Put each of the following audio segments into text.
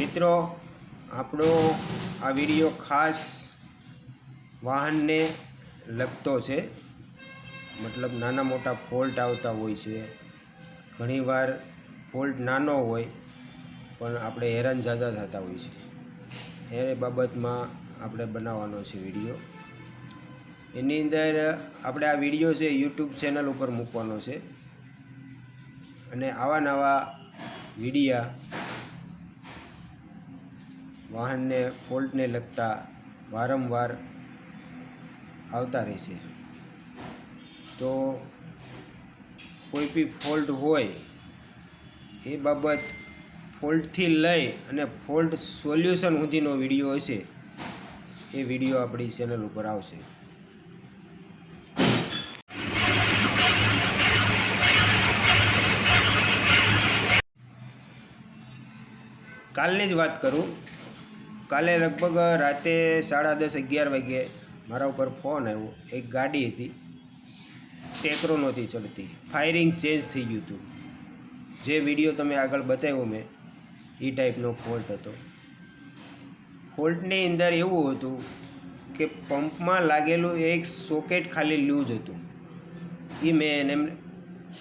મિત્રો, આપણો આ વિડીયો ખાસ વાહનને લગતો છે. મતલબ નાના મોટા ફોલ્ટ આવતા હોય છે. ઘણીવાર ફોલ્ટ નાનો હોય પણ આપણે હેરાન ઝાઝા થતા હોય છે. એ બાબતમાં આપણે બનાવવાનો છે વિડીયો. એની અંદર આપણે આ વિડીયો છે યુટ્યુબ ચેનલ ઉપર મૂકવાનો છે અને આવા નવા વિડીયા વાહનને ફોલ્ટને લગતા વારંવાર આવતા રહેશે. તો કોઈ બી ફોલ્ટ હોય એ બાબત ફોલ્ટથી લઈ અને ફોલ્ટ સોલ્યુશન સુધીનો વિડીયો હશે, એ વિડીયો આપણી ચેનલ ઉપર આવશે. કાલની જ વાત કરું. કાલે લગભગ રાતે 10:30-11 વાગે મારા ઉપર ફોન આવ્યો. એક ગાડી હતી, ટેકરો નહોતી ચડતી, ફાયરિંગ ચેન્જ થઈ ગયું હતું. જે વિડીયો તમે આગળ બતાવ્યો મેં, એ ટાઈપનો ફોલ્ટ હતો. ફોલ્ટની અંદર એવું હતું કે પંપમાં લાગેલું એક સોકેટ ખાલી લૂઝ હતું. એ મેં એને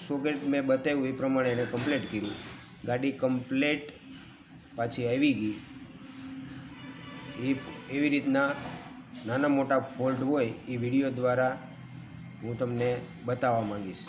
સોકેટ મેં બતાવ્યું એ પ્રમાણે એને કમ્પ્લીટ કર્યું. ગાડી કમ્પ્લીટ પાછી આવી ગઈ. એવી રીતના નાના મોટા ફોલ્ટ હોય એ વિડીયો દ્વારા હું તમને બતાવવા માંગીશ.